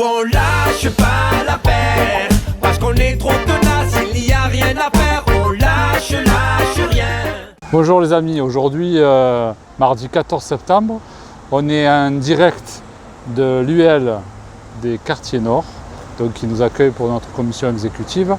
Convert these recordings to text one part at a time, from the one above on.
on lâche pas la paire, parce qu'on est trop tenace, il n'y a rien à faire, on lâche rien. Bonjour les amis, aujourd'hui mardi 14 septembre, on est en direct de l'UL des Quartiers Nord, donc qui nous accueille pour notre commission exécutive.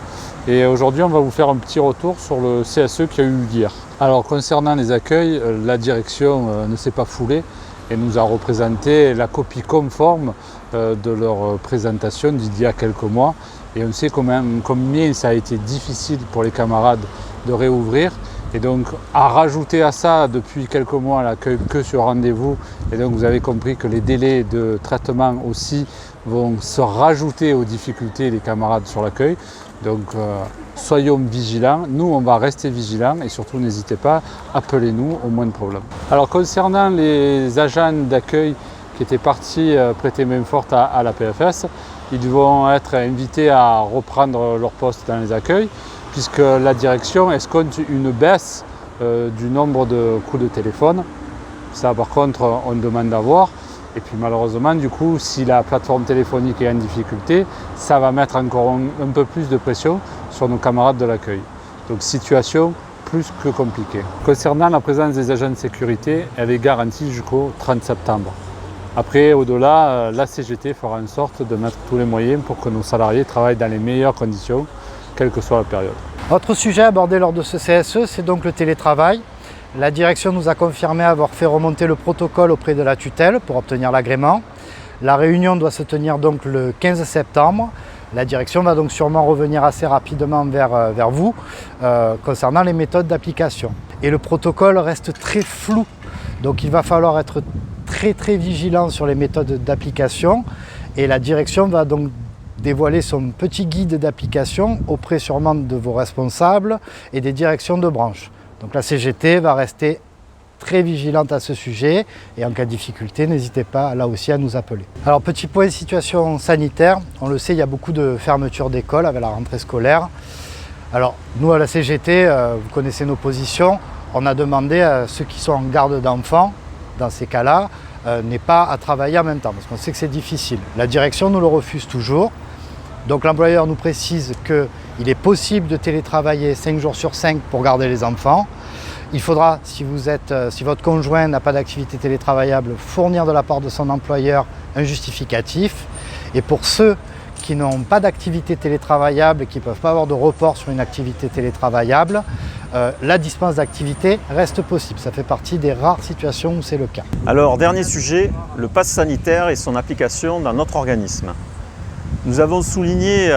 Et aujourd'hui on va vous faire un petit retour sur le CSE qui a eu hier. Alors concernant les accueils, la direction ne s'est pas foulée et nous a représenté la copie conforme de leur présentation d'il y a quelques mois. Et on sait combien ça a été difficile pour les camarades de réouvrir. Et donc à rajouter à ça depuis quelques mois l'accueil que sur rendez-vous, et donc vous avez compris que les délais de traitement aussi vont se rajouter aux difficultés des camarades sur l'accueil. Donc soyons vigilants, nous on va rester vigilants et surtout n'hésitez pas, appelez-nous au moindre problème. Alors concernant les agents d'accueil qui étaient partis prêter main forte à la PFS, ils vont être invités à reprendre leur poste dans les accueils, puisque la direction escompte une baisse du nombre de coups de téléphone. Ça par contre on demande à voir. Et puis malheureusement du coup si la plateforme téléphonique est en difficulté, ça va mettre encore un peu plus de pression sur nos camarades de l'accueil. Donc situation plus que compliquée. Concernant la présence des agents de sécurité, elle est garantie jusqu'au 30 septembre. Après, au-delà, la CGT fera en sorte de mettre tous les moyens pour que nos salariés travaillent dans les meilleures conditions, quelle que soit la période. Autre sujet abordé lors de ce CSE, c'est donc le télétravail. La direction nous a confirmé avoir fait remonter le protocole auprès de la tutelle pour obtenir l'agrément. La réunion doit se tenir donc le 15 septembre. La direction va donc sûrement revenir assez rapidement vers vous concernant les méthodes d'application. Et le protocole reste très flou, donc il va falloir être très vigilant sur les méthodes d'application. Et la direction va donc dévoiler son petit guide d'application auprès sûrement de vos responsables et des directions de branche. Donc la CGT va rester très vigilante à ce sujet et en cas de difficulté, n'hésitez pas là aussi à nous appeler. Alors petit point de situation sanitaire, on le sait, il y a beaucoup de fermetures d'écoles avec la rentrée scolaire. Alors nous à la CGT, vous connaissez nos positions, on a demandé à ceux qui sont en garde d'enfants, dans ces cas-là, n'est pas à travailler en même temps, parce qu'on sait que c'est difficile. La direction nous le refuse toujours. Donc l'employeur nous précise qu'il est possible de télétravailler 5 jours sur 5 pour garder les enfants. Il faudra, si votre conjoint n'a pas d'activité télétravaillable, fournir de la part de son employeur un justificatif. Et pour ceux qui n'ont pas d'activité télétravaillable et qui ne peuvent pas avoir de report sur une activité télétravaillable, la dispense d'activité reste possible. Ça fait partie des rares situations où c'est le cas. Alors, dernier sujet, le pass sanitaire et son application dans notre organisme. Nous avons souligné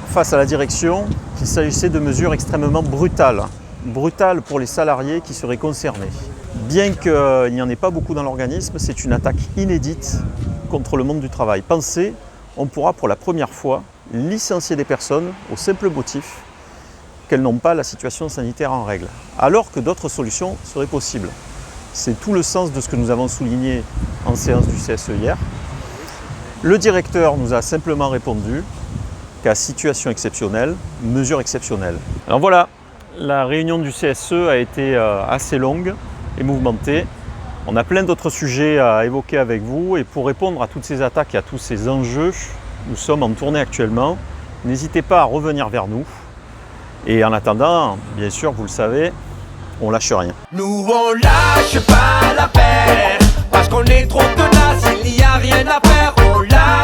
face à la direction qu'il s'agissait de mesures extrêmement brutales pour les salariés qui seraient concernés. Bien qu'il n'y en ait pas beaucoup dans l'organisme, c'est une attaque inédite contre le monde du travail. Pensez, on pourra pour la première fois licencier des personnes au simple motif qu'elles n'ont pas la situation sanitaire en règle, alors que d'autres solutions seraient possibles. C'est tout le sens de ce que nous avons souligné en séance du CSE hier. Le directeur nous a simplement répondu qu'à situation exceptionnelle, mesure exceptionnelle. Alors voilà, la réunion du CSE a été assez longue et mouvementée. On a plein d'autres sujets à évoquer avec vous et pour répondre à toutes ces attaques et à tous ces enjeux, nous sommes en tournée actuellement. N'hésitez pas à revenir vers nous. Et en attendant, bien sûr, vous le savez, on lâche rien. Nous on lâche pas la paire, parce qu'on est trop tenace, il n'y a rien à faire, on lâche